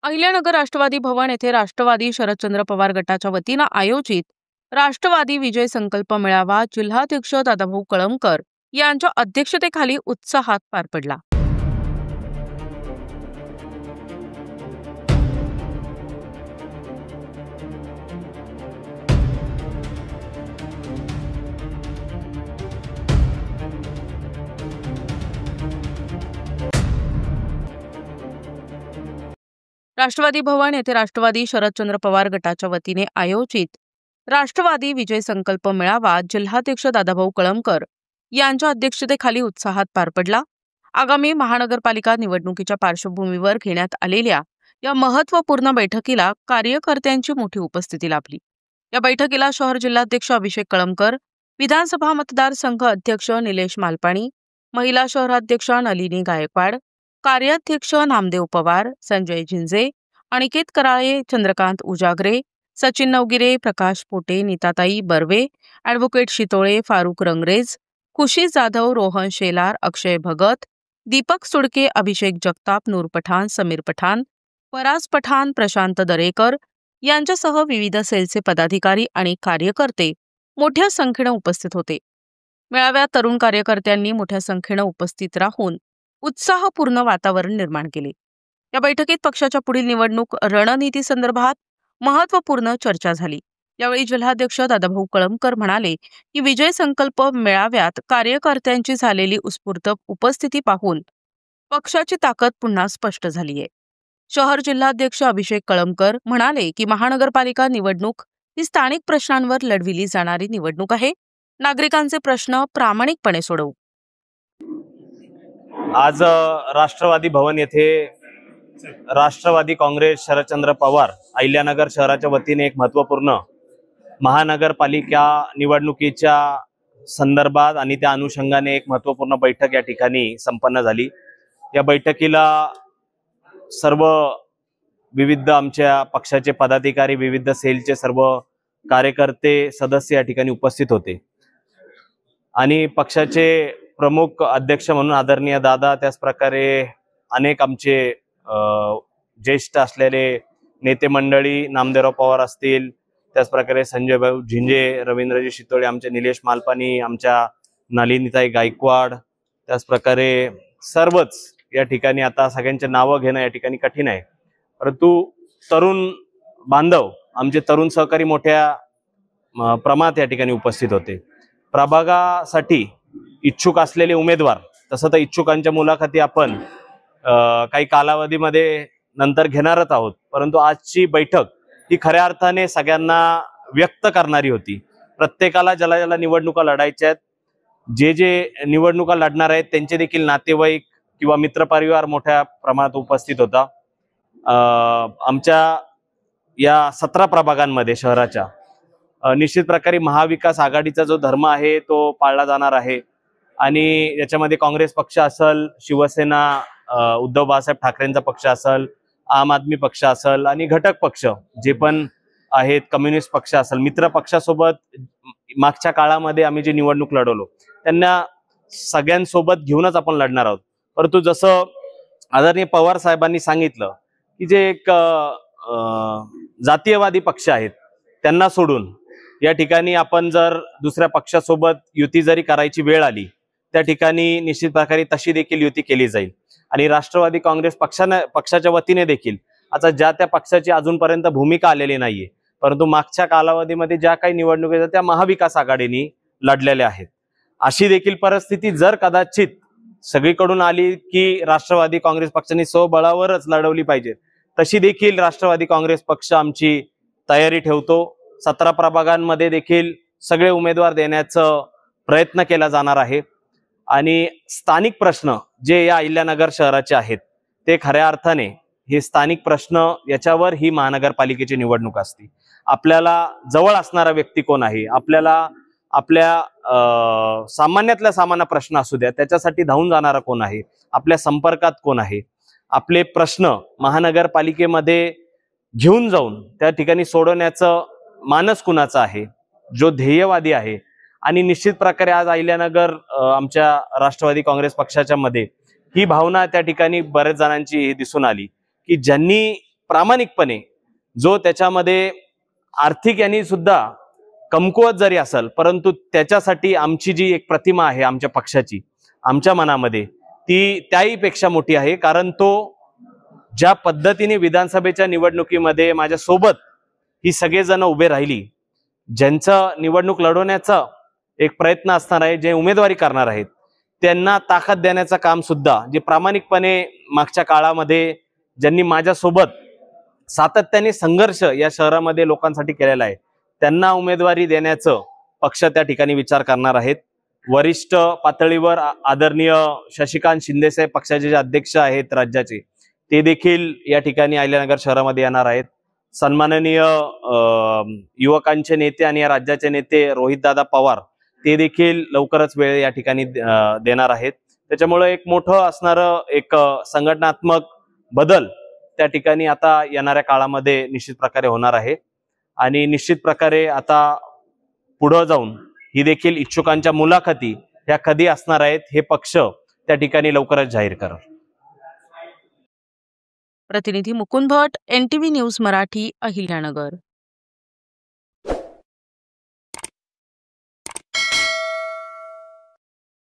अहिल्यानगर राष्ट्रवादी भवन येथे राष्ट्रवादी शरदचंद्र पवार गटाच्या वतीनं आयोजित राष्ट्रवादी विजय संकल्प मेळावा जिल्हाध्यक्ष दादाभाऊ कळमकर यांच्या अध्यक्षतेखाली उत्साहात पार पडला। राष्ट्रवादी भवन येथे राष्ट्रवादी शरदचंद्र पवार गटाच्या वतीने आयोजित राष्ट्रवादी विजय संकल्प मेळावा जिल्हाध्यक्ष दादाभाऊ कळमकर यांच्या अध्यक्षतेखाली उत्साहात पार पडला। आगामी महानगरपालिका निवडणुकीच्या पार्श्वभूमीवर घेण्यात आलेल्या या महत्त्वपूर्ण बैठकीला कार्यकर्त्यांची मोठी उपस्थिती लाभली। या बैठकीला शहर जिल्हाध्यक्ष अभिषेक कळमकर, विधानसभा मतदारसंघ अध्यक्ष निलेश मालपाणी, महिला शहराध्यक्षा नलिनी गायकवाड, कार्याध्यक्ष नामदेव पवार, संजय झिंजे, अनिकेत कराळे, चंद्रकांत उजागरे, सचिन नवगिरे, प्रकाश पोटे, नीताताई बर्वे, ॲडव्होकेट शितोळे, फारुख रंगरेज, खुशी जाधव, रोहन शेलार, अक्षय भगत, दीपक सुडके, अभिषेक जगताप, नूर पठाण, समीर पठाण, फराज पठाण, प्रशांत दरेकर यांच्यासह विविध सेलचे पदाधिकारी आणि कार्यकर्ते मोठ्या संख्येने उपस्थित होते। मेळाव्यात तरुण कार्यकर्त्यांनी मोठ्या संख्येने उपस्थित राहून उत्साहपूर्ण वातावरण निर्माण केले। या बैठकीत पक्षाच्या पुढील निवडणूक रणनीती संदर्भात महत्त्वपूर्ण चर्चा झाली। यावेळी जिल्हाध्यक्ष दादाभाऊ कळमकर म्हणाले की विजय संकल्प मेळाव्यात कार्यकर्त्यांची झालेली उत्स्फूर्त उपस्थिती पाहून पक्षाची ताकद पुन्हा स्पष्ट झाली आहे। शहर जिल्हाध्यक्ष अभिषेक कळमकर म्हणाले की महानगरपालिका निवडणूक ही स्थानिक प्रश्नांवर लढविली जाणारी निवडणूक आहे। नागरिकांचे प्रश्न प्रामाणिकपणे सोडवू। आज राष्ट्रवादी भवन येथे राष्ट्रवादी काँग्रेस शरदचंद्र पवार अहिल्यानगर शहराच्या वतीने एक महत्त्वपूर्ण महानगरपालिका निवडणुकीच्या संदर्भात आणि त्या अनुषंगाने एक महत्त्वपूर्ण बैठक या ठिकाणी संपन्न झाली। या बैठकीला सर्व विविध आमच्या पक्षाचे पदाधिकारी, विविध सेलचे सर्व कार्यकर्ते, सदस्य या ठिकाणी उपस्थित होते आणि पक्षाचे प्रमुख अध्यक्ष म्हणून आदरणीय दादा, त्याच प्रकारे अनेक आमचे ज्येष्ठ असलेले नेते मंडळी, नामदेवराव पवार असतील, त्याच प्रकारे संजय भाऊ झिंजे, रवींद्रजी शितोळे, आमचे निलेश मालपाणी, आमच्या नलिनीताई गायकवाड, त्याच प्रकारे सर्वच या ठिकाणी आता सगळ्यांचे नावं घेणं या ठिकाणी कठीण आहे, परंतु तरुण बांधव, आमचे तरुण सहकारी मोठ्या प्रमाणात या ठिकाणी उपस्थित होते। प्रभागासाठी इच्छुक असलेले उमेदवार, तसं तर इच्छुकांच्या मुलाखती आपण काही कालावधीमध्ये नंतर घेणारच आहोत, परंतु आजची बैठक ही खऱ्या अर्थाने सगळ्यांना व्यक्त करणारी होती। प्रत्येकाला ज्याला ज्याला निवडणुका लढायच्या आहेत, जे जे निवडणुका लढणार आहेत त्यांचे देखील नातेवाईक किंवा मित्रपरिवार मोठ्या प्रमाणात उपस्थित होता। आमच्या या 17 प्रभागांमध्ये शहराच्या निश्चित प्रकारे महाविकास आघाडीचा जो धर्म आहे तो पाळला जाणार आहे आणि याच्यामध्ये काँग्रेस पक्ष असेल, शिवसेना उद्धव बाळासाहेब ठाकरेंचा पक्ष असेल, आम आदमी पक्ष असेल आणि घटक पक्ष जे पण आहेत, कम्युनिस्ट पक्ष असेल, मित्र पक्षासोबत मागच्या काळामध्ये आम्ही जी निवडणूक लढवलो त्यांना सगळ्यांसोबत घेऊनच आपण लढणार आहोत। परंतु जसं आदरणीय पवार साहेबांनी सांगितलं की जे एक जातीयवादी पक्ष आहेत त्यांना सोडून या ठिकाणी आपण जर दुसऱ्या पक्षासोबत युती जरी करायची वेळ आली त्या ठिकाणी निश्चित प्रकारे तशी देखील युती केली जाईल आणि राष्ट्रवादी काँग्रेस पक्षाच्या वतीने देखील आता ज्या त्या पक्षाची अजूनपर्यंत भूमिका आलेली नाहीये, परंतु मागच्या कालावधीमध्ये ज्या काही निवडणुका त्या महाविकास आघाडीने लढलेल्या आहेत। अशी देखील परिस्थिती जर कदाचित सगळीकडून आली की राष्ट्रवादी काँग्रेस पक्षाने स्वबळावरच लढवली पाहिजे, तशी देखील राष्ट्रवादी काँग्रेस पक्ष आमची तयारी ठेवतो। 17 प्रभागांमध्ये देखील सगळे उमेदवार देण्याचा प्रयत्न केला जाणार आहे आणि स्थानिक प्रश्न जे या अहिल्यानगर शहराचे आहेत ते खऱ्या अर्थाने हे स्थानिक प्रश्न, याच्यावर ही महानगरपालिकेची निवडणूक असते। आपल्याला जवळ असणारा व्यक्ती कोण आहे, आपल्याला आपल्या सामान्यातल्या सामान्य प्रश्न असू द्या त्याच्यासाठी धावून जाणारा कोण आहे, आपल्या संपर्कात कोण आहे, आपले प्रश्न महानगरपालिकेमध्ये घेऊन जाऊन त्या ठिकाणी सोडवण्याचं मानस कुणाचा आहे, जो ध्येयवादी आहे। आणि निश्चित प्रकारे आज अहिल्यानगर आमच्या राष्ट्रवादी काँग्रेस पक्षाच्या मध्ये ही भावना त्या ठिकाणी बरेच जणांची दिसून आली की ज्यांनी प्रामाणिकपणे जो त्याच्यामध्ये आर्थिक यांनी सुद्धा कमकुवत जरी असेल, परंतु त्याच्यासाठी आमची जी एक प्रतिमा आहे आमच्या पक्षाची आमच्या मनामध्ये ती त्याहीपेक्षा मोठी आहे. कारण तो ज्या पद्धतीने विधानसभेच्या निवडणुकीमध्ये माझ्या सोबत ही सगळेजण उभे राहिली, ज्यांचं निवडणूक लढवण्याचा एक प्रयत्न असणार आहे, जे उमेदवारी करणार आहेत, त्यांना ताकद देण्याचं काम सुद्धा जे प्रामाणिकपणे मागच्या काळामध्ये ज्यांनी माझ्यासोबत सातत्याने संघर्ष या शहरामध्ये लोकांसाठी केलेला आहे, त्यांना उमेदवारी देण्याचं पक्ष त्या ठिकाणी विचार करणार आहेत. वरिष्ठ पातळीवर आदरणीय शशिकांत शिंदे साहेब पक्षाचे जे अध्यक्ष आहेत राज्याचे, ते देखील या ठिकाणी अहिल्यानगर शहरामध्ये येणार आहेत. सन्माननीय युवकांचे नेते आणि या राज्याचे नेते रोहितदादा पवार ते देखील लवकरच वेळ या ठिकाणी देणार आहेत. त्याच्यामुळे एक मोठं असणारं एक संघटनात्मक बदल त्या ठिकाणी आता येणाऱ्या काळामध्ये निश्चित प्रकारे होणार आहे. आणि निश्चित प्रकारे आता पुढे जाऊन ही देखील इच्छुकांच्या मुलाखती ह्या कधी असणार आहेत हे पक्ष त्या ठिकाणी लवकरच जाहीर करेल. प्रतिनिधी मुकुंद भट, NTV न्यूज मराठी, अहिल्यानगर.